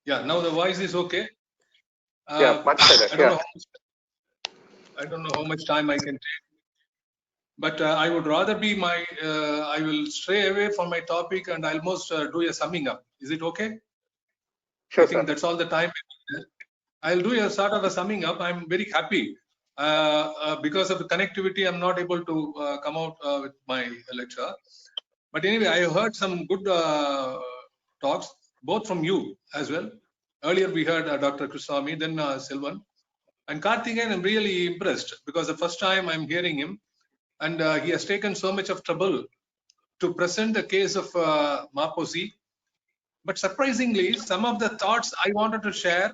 Yeah, now the voice is okay. Yeah, much better. Yeah. I don't know how much time I can take, but I would rather be I will stray away from my topic and I'll almost do a summing up. Is it okay? I Sure, think sir. that's all the time. I'll do a sort of a summing up. I'm very happy because of the connectivity. I'm not able to come out with my lecture. But anyway, I heard some good talks, both from you as well. Earlier we heard Dr. Krishnami, then Silvan. And Karthikeyan, I'm really impressed because the first time I'm hearing him, and he has taken so much of trouble to present the case of Maposi. But surprisingly, some of the thoughts I wanted to share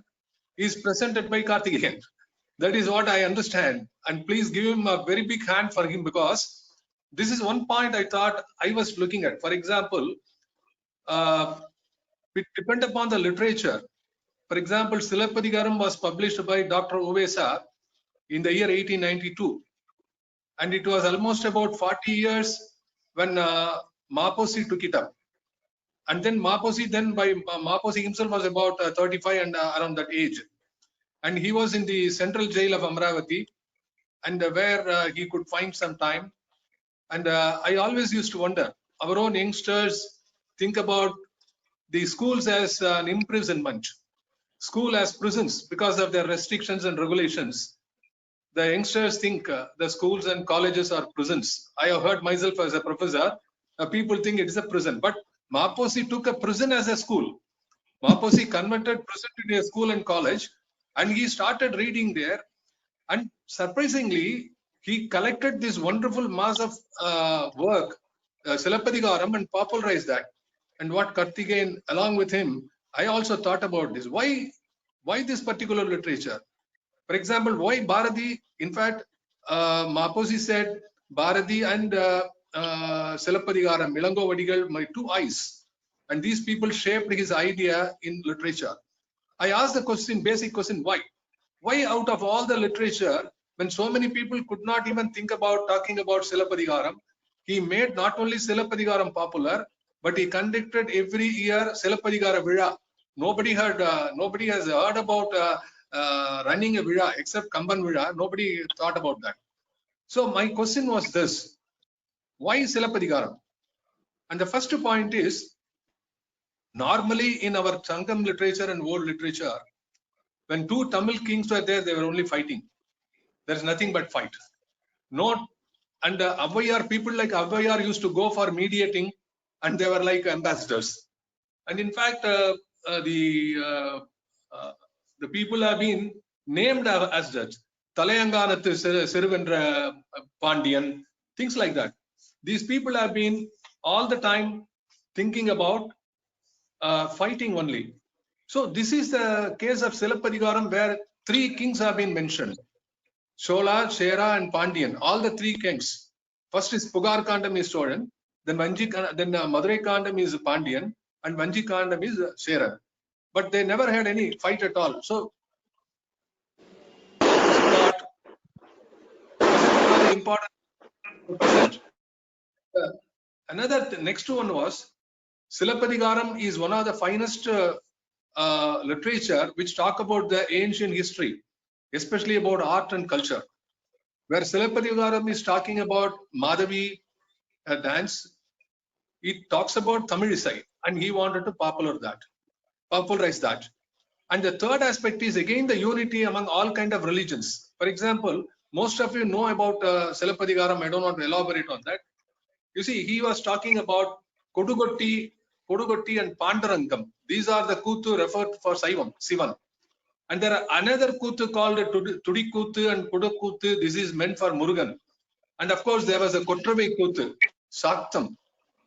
is presented by Karthikeyan. That is what I understand. And please give him a very big hand for him, because this is one point I thought I was looking at. For example, it depends upon the literature. For example, Silappadigaram was published by Dr. Uvesa in the year 1892. And it was almost about 40 years when Maposi took it up. And then Maposi himself was about 35 and around that age. And he was in the central jail of Amravati, and where he could find some time. And I always used to wonder, our own youngsters think about the schools as an imprisonment, school as prisons because of their restrictions and regulations. The youngsters think the schools and colleges are prisons. I have heard myself as a professor, people think it is a prison. But Maposi took a prison as a school. Maposi converted prison to a school and college, and he started reading there. And surprisingly, he collected this wonderful mass of work, Silappadigaram, and popularized that. And what Karthikeyan, along with him, I also thought about this. Why this particular literature? For example, why Bharati? In fact, Maposi said Bharati and Silappadigaram, Ilango Vadigal, my two eyes. And these people shaped his idea in literature. I asked the question, basic question, why? Why out of all the literature, when so many people could not even think about talking about Silappadigaram, he made not only Silappadigaram popular, but he conducted every year Silappadigaram Vizha. Nobody has heard about running a Vizha except Kamban Vizha. Nobody thought about that. So my question was this: why Silappadigaram? And the first point is, normally in our Sangam literature and world literature, when two Tamil kings were there, they were only fighting. There is nothing but fight. And Avvaiyar, people like Avvaiyar used to go for mediating, and they were like ambassadors. And in fact, the people have been named as such. Talayanganathu Siruvendra Pandian, things like that. These people have been all the time thinking about fighting only. So this is the case of Silappadigaram, where three kings have been mentioned: Chola, Chera, and Pandian. All the three kings. First is Pugar Kandam is Cholan, then Madurai Kandam is Pandian, and Vanji Kandam is Chera. But they never had any fight at all. So was it not important to present? Next one was Silappadigaram is one of the finest literature which talk about the ancient history, especially about art and culture. Where Silappadigaram is talking about Madhavi dance, it talks about Tamil Isai, and he wanted to popularize that. And the third aspect is again the unity among all kind of religions. For example, most of you know about Silappadigaram. I don't want to elaborate on that. You see, he was talking about Kodugotti and Pandarangam. These are the Kuthu referred for Sivan. And there are another Kuthu called Tudikuthu and Kudakuthu. This is meant for Murugan. And of course, there was a Kotrave Kuthu, Saktam.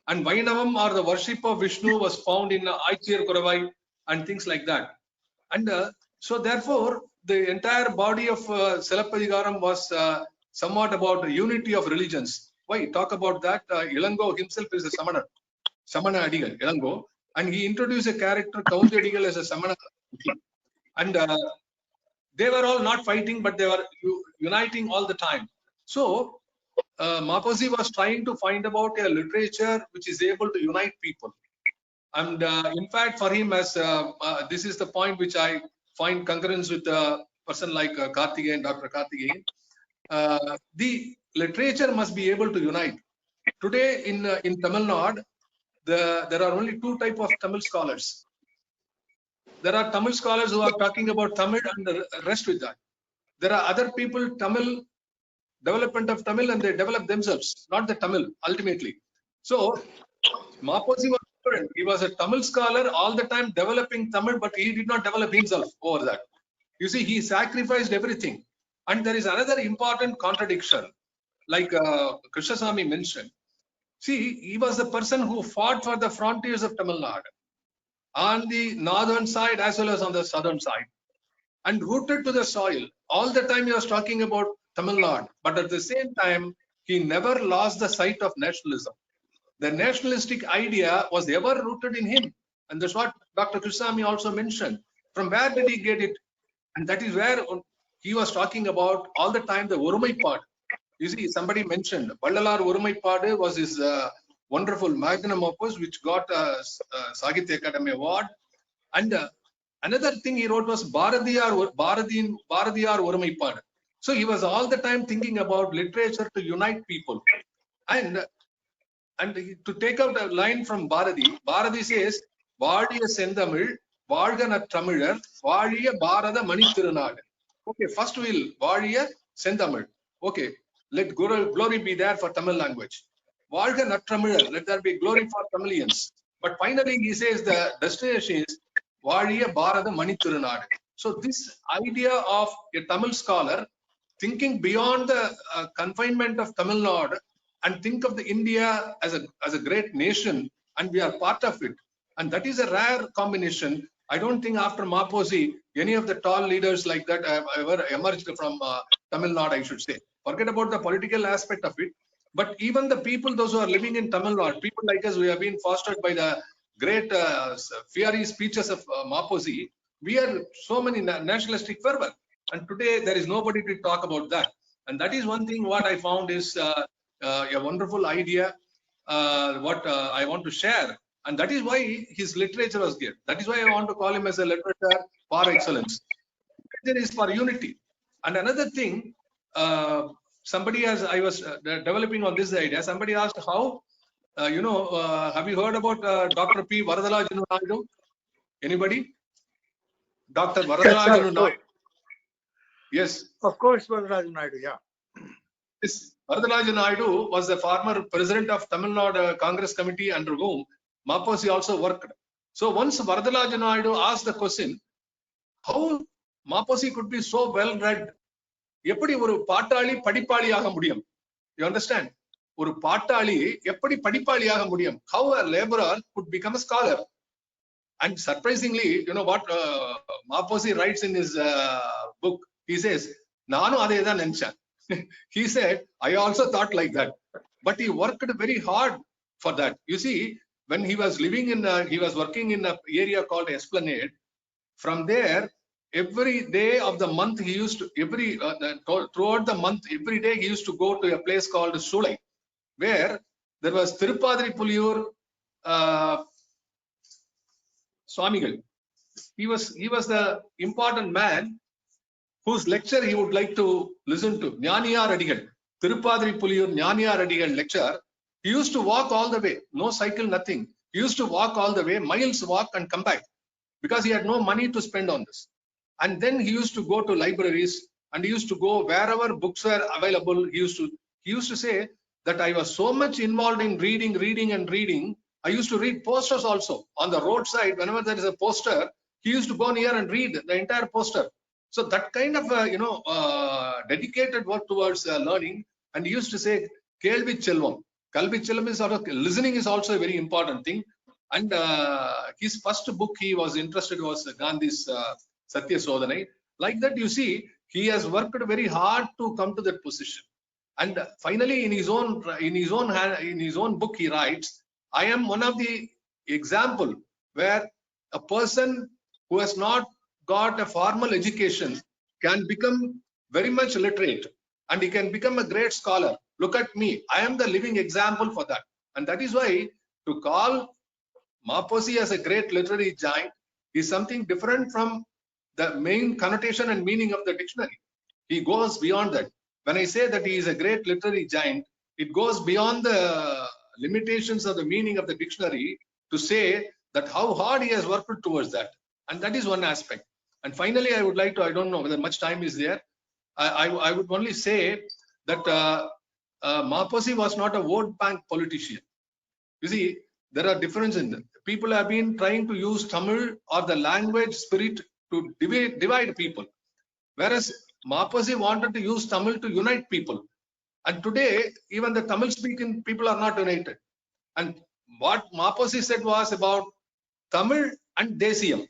And Vainavam, or the worship of Vishnu, was found in Aichir Kuravai and things like that. And so therefore, the entire body of Silappadigaram was somewhat about the unity of religions. Why? Talk about that. Ilango himself is a Samana Adigal, Ilango. And he introduced a character, Kaunti Adigal, as a Samana. And they were all not fighting, but they were uniting all the time. So Maposi was trying to find about a literature which is able to unite people. And in fact, for him, as this is the point which I find concurrence with a person like Karthikeyan, Dr. Karthikeyan. The literature must be able to unite. Today in Tamil Nadu, there are only two types of Tamil scholars. There are Tamil scholars who are talking about Tamil and the rest with that. There are other people, Tamil, development of Tamil, and they develop themselves, not the Tamil, ultimately. So, Maposi was different. He was a Tamil scholar all the time developing Tamil, but he did not develop himself over that. You see, he sacrificed everything. And there is another important contradiction, like Krishnaswamy mentioned. See, he was the person who fought for the frontiers of Tamil Nadu on the northern side as well as on the southern side, and rooted to the soil. All the time he was talking about Tamil Nadu, but at the same time, he never lost the sight of nationalism. The nationalistic idea was ever rooted in him. And that's what Dr. Krishnaswamy also mentioned. From where did he get it? And that is where he was talking about all the time, the Orumaipadu. You see, somebody mentioned Vallalar Orumaipadu was his wonderful magnum opus, which got a Sahitya Akademi Award. And another thing he wrote was Bharadiyar Orumaipadu. So he was all the time thinking about literature to unite people. And to take out a line from Bharati says, Vaadiya Sendamil, Valga Natthamizhar, Vaadiya Bharata Manithirunadu. Okay, first we'll Vaadiya Sendamil. Okay, let glory be there for Tamil language. Valga Natthamizhar, let there be glory for Tamilians. But finally he says the destination is Vaadiya Bharata Manithirunadu. So this idea of a Tamil scholar thinking beyond the confinement of Tamil Nadu and think of the India as a great nation, and we are part of it. And that is a rare combination. I don't think after Maposi, any of the tall leaders like that have ever emerged from Tamil Nadu, I should say. Forget about the political aspect of it. But even the people, those who are living in Tamil Nadu, people like us, we have been fostered by the great fiery speeches of Maposi. We are so many nationalistic fervor. And today there is nobody to talk about that. And that is one thing what I found is a wonderful idea, what I want to share. And that is why his literature was good. That is why I want to call him as a literature par excellence. Literature is for unity. And another thing, somebody, as I was developing on this idea, somebody asked how, have you heard about Dr. P. Varadalajanu Naidu? Anybody? Dr. Varadalajanu Naidu. Yes. Of course, Varadalajanu Naidu, yeah. Yes. Varadalajanu Naidu was the former president of Tamil Nadu Congress Committee, under whom Maposi also worked. So once Varadalajanu Naidu asked the question, how Maposi could be so well read? எப்படி ஒரு பாட்டாளி படிப்பாளியாக முடியும்? You understand? ஒரு பாட்டாளி எப்படி படிப்பாளியாக முடியும்? How a laborer could become a scholar? And surprisingly, you know what Maposi writes in his book? He says, நானும் அதே தான் நினைச்சேன். He said, I also thought like that. But he worked very hard for that. You see, when he was living in, he was working in an area called Esplanade. From there, every day of the month, he used to, throughout the month, every day he used to go to a place called Sulai, where there was Thirupadri Puliyur Swamigal. He was the important man whose lecture he would like to listen to. Gnaniyar Adigal, Thirupadri Puliyur Gnaniyar Adigal lecture. He used to walk all the way, no cycle, nothing. He used to walk all the way, miles walk and come back, because he had no money to spend on this. And then he used to go to libraries, and he used to go wherever books were available. He used to say that I was so much involved in reading. I used to read posters also on the roadside. Whenever there is a poster, he used to go near and read the entire poster. So that kind of dedicated work towards learning. And he used to say, Kelvi Chelvam. Kalvi Chelvam is sort of listening is also a very important thing. And his first book he was interested was Gandhi's Satya Sodhanai. Like that, you see, he has worked very hard to come to that position. And finally, in his own book, he writes, I am one of the example where a person who has not got a formal education can become very much literate, and he can become a great scholar. Look at me. I am the living example for that. And that is why to call Maposi as a great literary giant is something different from the main connotation and meaning of the dictionary. He goes beyond that. When I say that he is a great literary giant, it goes beyond the limitations of the meaning of the dictionary to say that how hard he has worked towards that. And that is one aspect. And finally, I would like to, I don't know whether much time is there. I would only say that Maposi was not a vote bank politician. You see, there are differences in them. People have been trying to use Tamil or the language spirit to divide people. Whereas Maposi wanted to use Tamil to unite people. And today, even the Tamil speaking people are not united. And what Maposi said was about Tamil and Desiyam.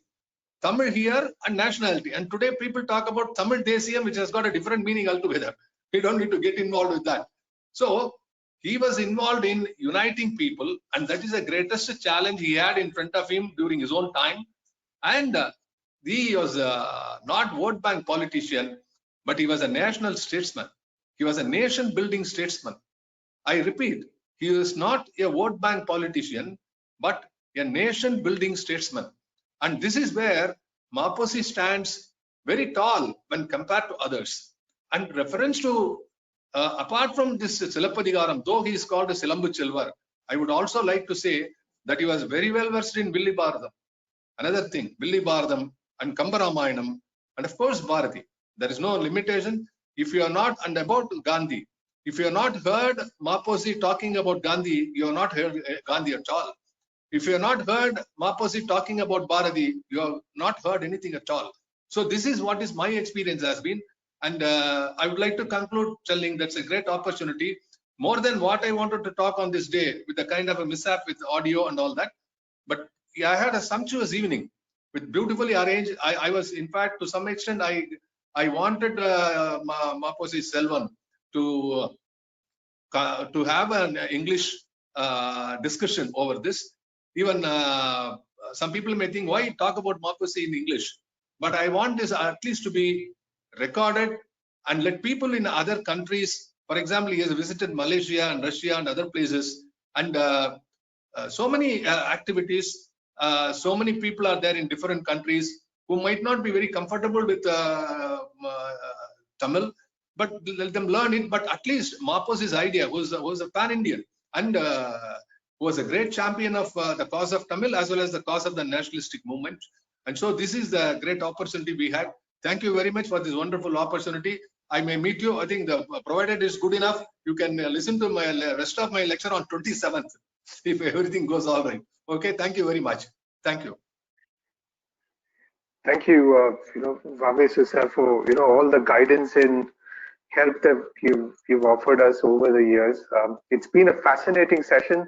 Tamil here and nationality. And today people talk about Tamil Desiyam, which has got a different meaning altogether. We don't need to get involved with that. So he was involved in uniting people, and that is the greatest challenge he had in front of him during his own time. And he was not vote bank politician, but he was a national statesman. He was a nation building statesman. I repeat, he was not a vote bank politician, but a nation building statesman. And this is where Maposi stands very tall when compared to others. And reference to, apart from this Silappadigaram, though he is called a Silambu Chelvar, I would also like to say that he was very well versed in Villi Bharadam. Another thing, Villi Bharadam and Kambaramayanam, and of course Bharati. There is no limitation. If you are not, and about Gandhi, if you have not heard Maposi talking about Gandhi, you have not heard Gandhi at all. If you have not heard Maposi talking about Bharati, you have not heard anything at all. So this is what is my experience has been. And I would like to conclude telling that's a great opportunity. More than what I wanted to talk on this day with the kind of a mishap with audio and all that. But yeah, I had a sumptuous evening with beautifully arranged. I was, in fact, to some extent, I wanted Maposi Selvan to have an English discussion over this. Even some people may think, why talk about Maposi in English? But I want this at least to be recorded and let people in other countries, for example, he has visited Malaysia and Russia and other places, and so many activities, so many people are there in different countries who might not be very comfortable with Tamil, but let them learn it. But at least Maposi's idea was a pan-Indian and was a great champion of the cause of Tamil as well as the cause of the nationalistic movement. And so this is the great opportunity we had. Thank you very much for this wonderful opportunity. I may meet you. I think the provided is good enough. You can listen to my rest of my lecture on 27th if everything goes all right. Okay. Thank you very much. Thank you. Thank you, Vavesu sir, for all the guidance and help that you've offered us over the years. It's been a fascinating session.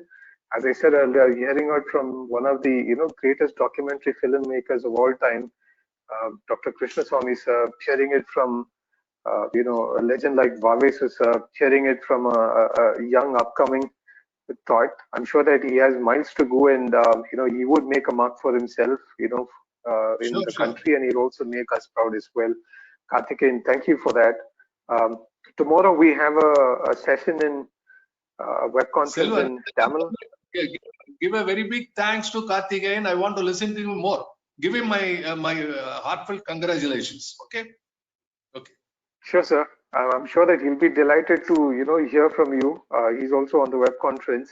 As I said earlier, hearing out from one of the greatest documentary filmmakers of all time, Dr. Krishnaswamy sir, hearing it from a legend like Vavesu sir, hearing it from a young upcoming thought. I'm sure that he has miles to go, and he would make a mark for himself, in the country, and he'll also make us proud as well. Karthikeyan, thank you for that. Tomorrow we have a session in web conference in Tamil. Give a very big thanks to Karthikeyan. I want to listen to him more. Give him my heartfelt congratulations. Okay. Okay. Sure, sir. I'm sure that he'll be delighted to hear from you. He's also on the web conference.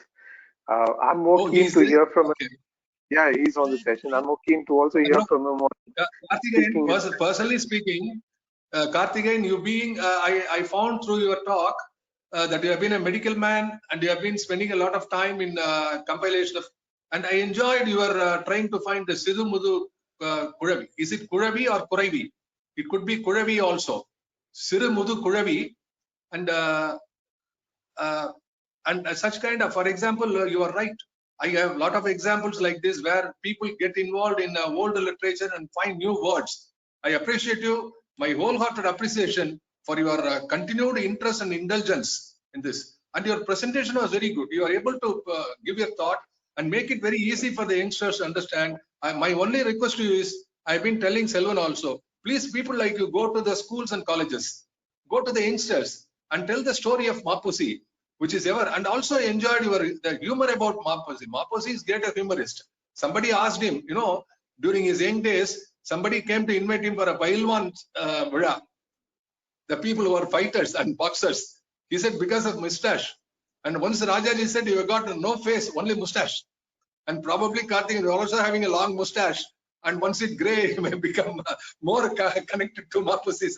I'm more keen to hear from him. Yeah, he's on the session. I'm more keen to also hear from him. Karthikeyan, personally speaking, Karthikeyan, you being, I found through your talk that you have been a medical man and you have been spending a lot of time in compilation of, and I enjoyed your trying to find the Sidhu Mudu Kuravi. Is it Kuravi or Kuravi? It could be Kuravi also. Sidhu Mudu Kuravi, and such kind of, for example, you are right. I have a lot of examples like this where people get involved in old literature and find new words. I appreciate you, my wholehearted appreciation for your continued interest and indulgence in this. And your presentation was very good. You are able to give your thought and make it very easy for the youngsters to understand. My only request to you is, I've been telling Selvan also, please, people like you, go to the schools and colleges, go to the youngsters and tell the story of Maposi, which is ever, and also enjoyed the humor about Maposi. Maposi is great a humorist. Somebody asked him, during his young days, somebody came to invite him for a Pailwan Vira. The people who are fighters and boxers. He said, because of mustache. And once Rajaji said, you have got no face, only mustache. And probably Karthik is also having a long mustache. And once it gray, he may become more connected to Morphosis.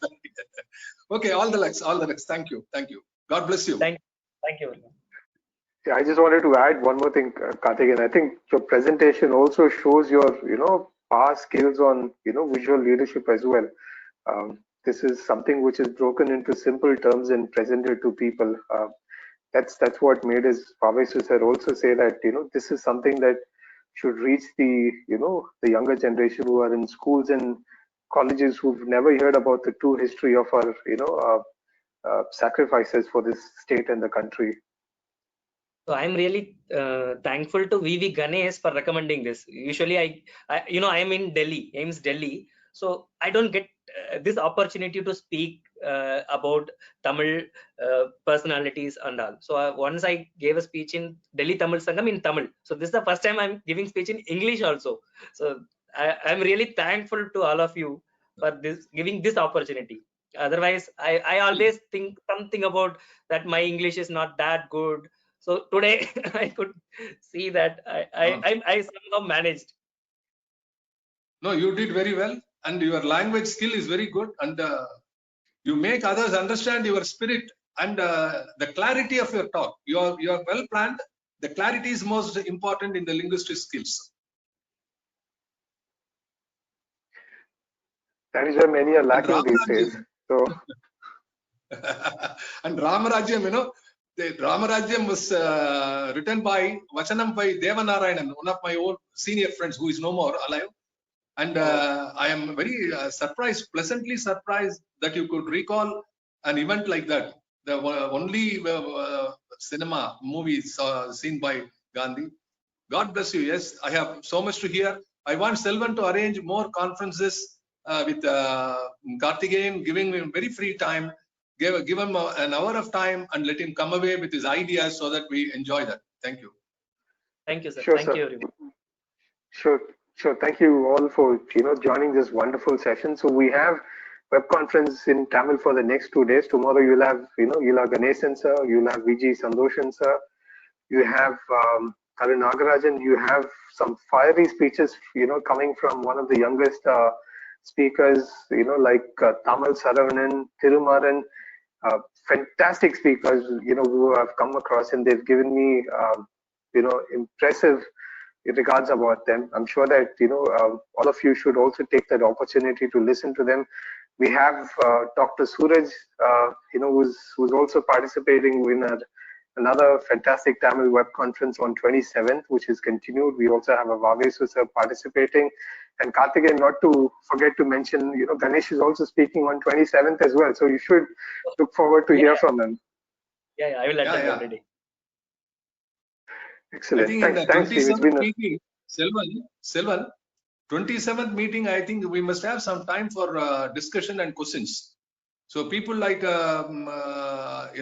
Okay, all the lucks, all the lucks. Thank you. Thank you. God bless you. Thank you. Yeah, I just wanted to add one more thing, Karthik, and I think your presentation also shows your, past skills on, visual leadership as well. This is something which is broken into simple terms and presented to people. That's what made us, Vavesu sir, also say that, this is something that should reach the, the younger generation who are in schools and colleges who've never heard about the true history of our, sacrifices for this state and the country. So I'm really thankful to VV Ganesh for recommending this. Usually I am in Delhi, AIIMS Delhi, so I don't get this opportunity to speak about Tamil personalities and all. So once I gave a speech in Delhi Tamil Sangam in Tamil. So this is the first time I'm giving speech in English also. So I'm really thankful to all of you for giving this opportunity. Otherwise, I always think something about that my English is not that good. So today I could see that I somehow managed. No, you did very well, and your language skill is very good, and you make others understand your spirit and the clarity of your talk. You are well planned. The clarity is most important in the linguistic skills. That is where many are lacking these days. So. And Ramarajyam, the Ramarajyam was written by Vachanam by Devanarayanan, one of my old senior friends who is no more alive. And I am very surprised, pleasantly surprised that you could recall an event like that. The only cinema movie seen by Gandhi. God bless you. Yes, I have so much to hear. I want Selvan to arrange more conferences with Karthikeyan, giving him very free time. Give him an hour of time and let him come away with his ideas so that we enjoy that. Thank you. Thank you, sir. Sure, Thank sir. you very much. Sure. Thank you all for joining this wonderful session. So we have web conference in Tamil for the next 2 days. Tomorrow you'll have Ganesan sir, you'll have VG Sandoshan sir, you have Karan Nagarajan, you have some fiery speeches coming from one of the youngest speakers, like Tamal Saravanan, Thirumaran, fantastic speakers, who have come across, and they've given me, impressive regards about them. I'm sure that, all of you should also take that opportunity to listen to them. We have Dr. Suraj, who's also participating in another fantastic Tamil web conference on 27th, which is continued. We also have a Vavesu sir participating, and Karthikeyan, not to forget to mention, Ganesh is also speaking on 27th as well. So you should look forward to hear from him. Yeah, I will attend already. Excellent. I think in the Thanks, 27th meeting, Selvan, 27th meeting, I think we must have some time for discussion and questions. So people like Suraj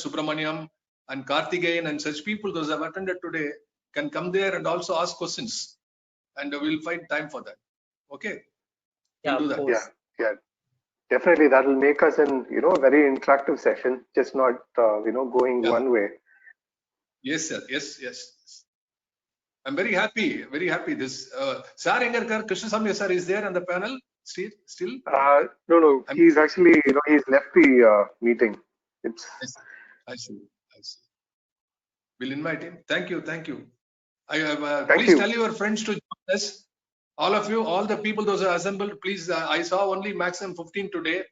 Subramaniam and Karthikeyan and such people, those have attended today, can come there and also ask questions, and we'll find time for that. Okay? Yeah, we'll do that. Yeah. Definitely, that will make us a very interactive session, just not going one way. Yes, sir. Yes. I'm very happy. This Sarengarkar Krishnasamy sir is there on the panel still. No. He's actually he's left the meeting. I see. We'll invite him. Thank you. Please tell your friends to join us. All of you, all the people those are assembled, please. I saw only maximum 15 today,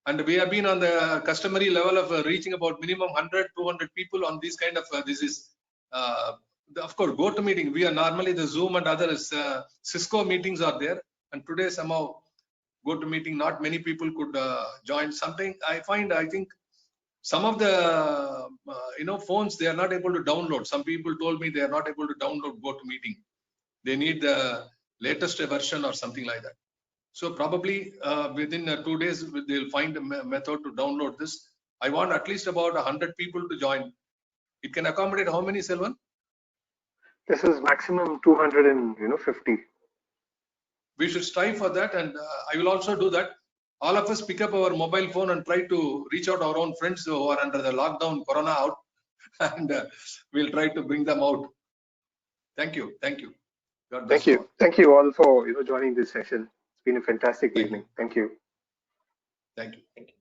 and we have been on the customary level of reaching about minimum 100, 200 people on these kind of. This is, of course, GoToMeeting. We are normally the Zoom and others Cisco meetings are there, and today somehow GoToMeeting, not many people could join. Something I think some of the phones, they are not able to download. Some people told me they are not able to download GoToMeeting. They need the latest version or something like that. So probably within 2 days they'll find a method to download this. I want at least about 100 people to join. It can accommodate how many, Selvan? This is maximum 250. We should strive for that, and I will also do that. All of us pick up our mobile phone and try to reach out our own friends who are under the lockdown, corona out, and we'll try to bring them out. Thank you. Thank you. God bless you all. Thank you all for joining this session. It's been a fantastic Thank evening. Thank you. Thank you. Thank you.